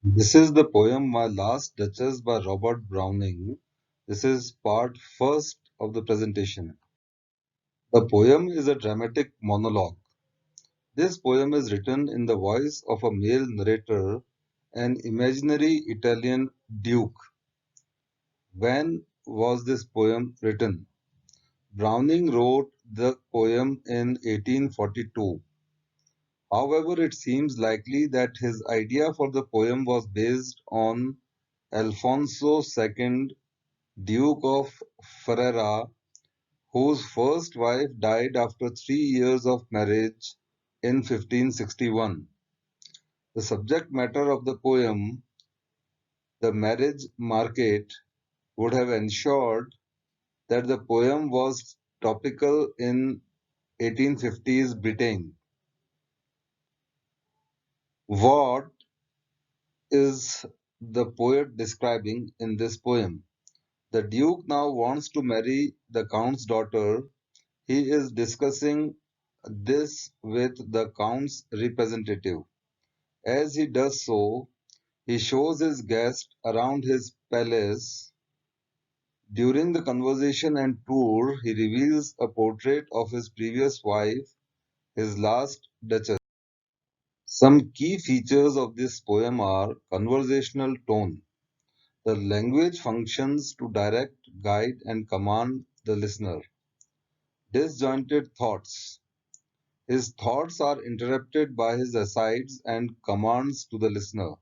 This is the poem My Last Duchess by Robert Browning. This is part first of the presentation. The poem is a dramatic monologue. This poem is written in the voice of a male narrator, an imaginary Italian duke. When was this poem written? Browning wrote the poem in 1842. However, it seems likely that his idea for the poem was based on Alfonso II, Duke of Ferrara, whose first wife died after 3 years of marriage in 1561. The subject matter of the poem, the marriage market, would have ensured that the poem was topical in 1850s Britain. What is the poet describing in this poem? The Duke now wants to marry the Count's daughter. He is discussing this with the Count's representative. As he does so, he shows his guest around his palace. During the conversation and tour, he reveals a portrait of his previous wife, his last duchess. Some key features of this poem are conversational tone. The language functions to direct, guide, and command the listener. Disjointed thoughts. His thoughts are interrupted by his asides and commands to the listener.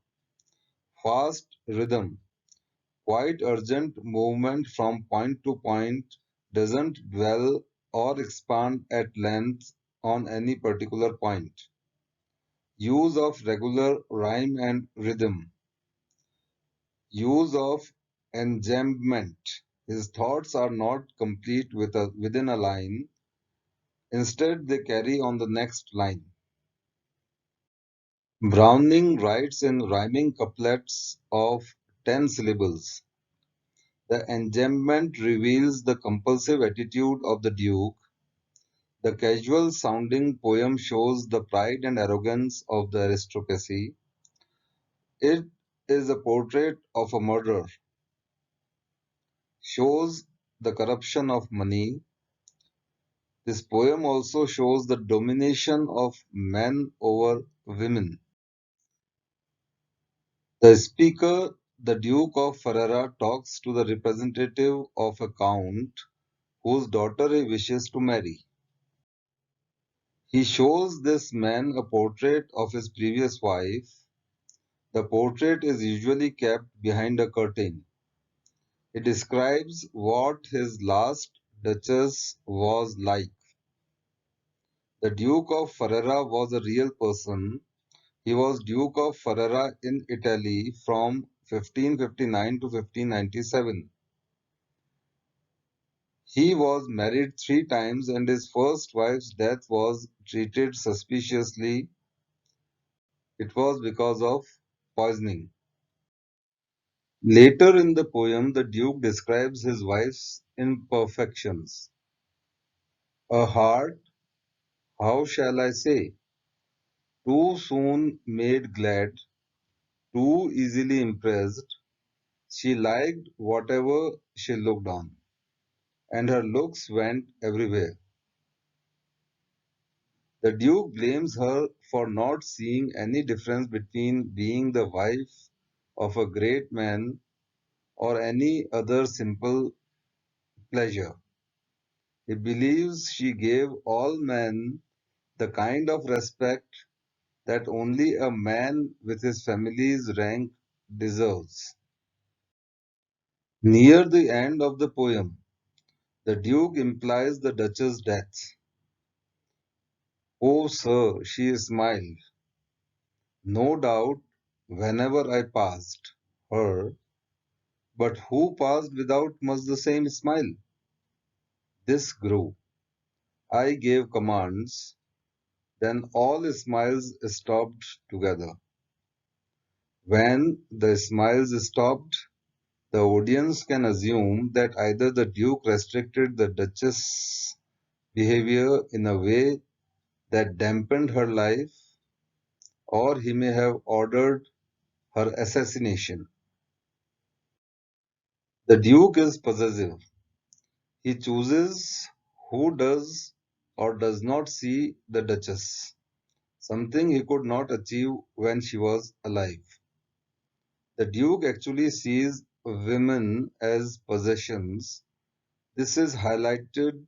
Fast rhythm. Quite urgent movement from point to point, doesn't dwell or expand at length on any particular point. Use of regular rhyme and rhythm. Use of enjambment. His thoughts are not complete within a line. Instead, they carry on the next line. Browning writes in rhyming couplets of 10 syllables. The enjambment reveals the compulsive attitude of the Duke. The casual sounding poem shows the pride and arrogance of the aristocracy. It is a portrait of a murderer, shows the corruption of money. This poem also shows the domination of men over women. The speaker, the Duke of Ferrara, talks to the representative of a count whose daughter he wishes to marry. He shows this man a portrait of his previous wife. The portrait is usually kept behind a curtain. It describes what his last duchess was like. The Duke of Ferrara was a real person. He was Duke of Ferrara in Italy from 1559 to 1597. He was married 3 times and his first wife's death was treated suspiciously. It was because of poisoning. Later in the poem, the Duke describes his wife's imperfections. A heart, how shall I say, too soon made glad, too easily impressed. She liked whatever she looked on, and her looks went everywhere. The Duke blames her for not seeing any difference between being the wife of a great man or any other simple pleasure. He believes she gave all men the kind of respect that only a man with his family's rank deserves. Near the end of the poem, the Duke implies the Duchess' death. Oh, sir, she smiled. No doubt, whenever I passed her, but who passed without much the same smile? This grew. I gave commands, then all smiles stopped together. When the smiles stopped, the audience can assume that either the Duke restricted the Duchess' behavior in a way that dampened her life, or he may have ordered her assassination. The Duke is possessive. He chooses who does or does not see the Duchess, something he could not achieve when she was alive. The Duke actually sees women as possessions. This is highlighted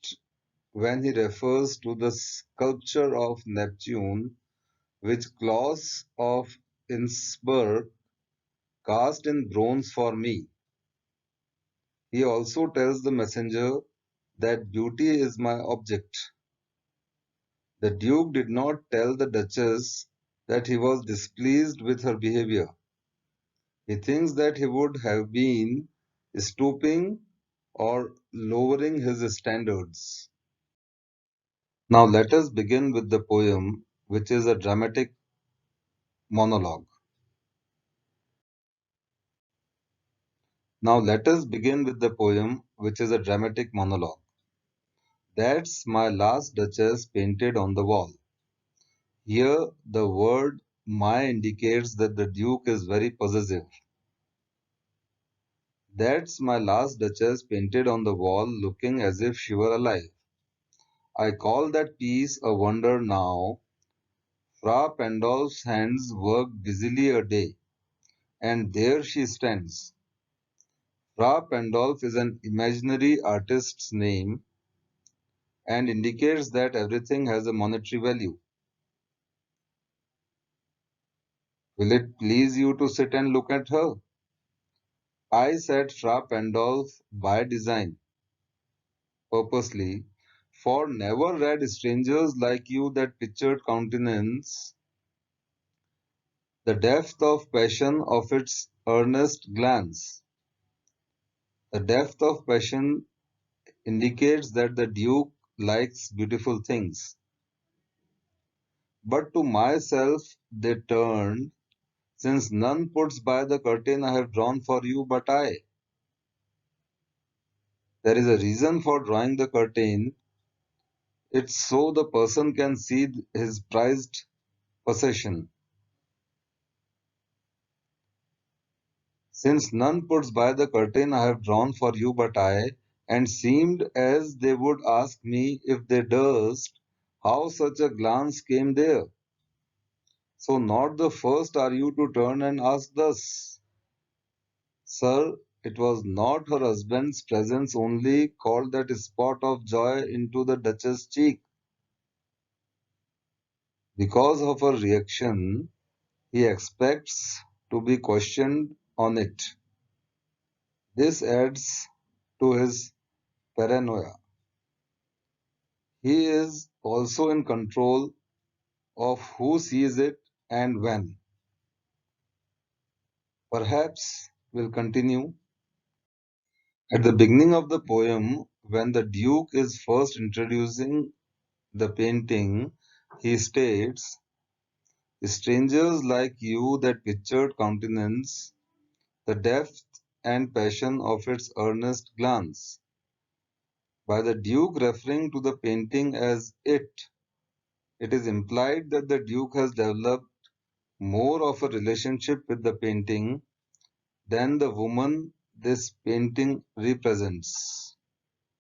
when he refers to the sculpture of Neptune which Claus of Innsbruck cast in bronze for me. He also tells the messenger that beauty is my object. The Duke did not tell the Duchess that he was displeased with her behavior. He thinks that he would have been stooping or lowering his standards. Now let us begin with the poem, which is a dramatic monologue. Now let us begin with the poem, which is a dramatic monologue. That's my last Duchess painted on the wall. Here, the word my indicates that the Duke is very possessive. That's my last Duchess painted on the wall, looking as if she were alive. I call that piece a wonder now. Fra Pandolf's hands work busily a day, and there she stands. Fra Pandolf is an imaginary artist's name and indicates that everything has a monetary value. Will it please you to sit and look at her? I said Fra Pandolf by design, purposely, for never read strangers like you that pictured countenance, the depth of passion of its earnest glance. The depth of passion indicates that the Duke likes beautiful things. But to myself they turned, since none puts by the curtain I have drawn for you but I. There is a reason for drawing the curtain. It's so the person can see his prized possession. Since none puts by the curtain I have drawn for you but I, and seemed as they would ask me if they durst, how such a glance came there. So not the first are you to turn and ask thus. Sir, it was not her husband's presence only called that spot of joy into the Duchess' cheek. Because of her reaction, he expects to be questioned on it. This adds to his paranoia. He is also in control of who sees it and when. Perhaps we'll continue. At the beginning of the poem, when the Duke is first introducing the painting, he states, strangers like you that pictured countenance, the depth and passion of its earnest glance. By the Duke referring to the painting as it is implied that the Duke has developed more of a relationship with the painting than the woman this painting represents.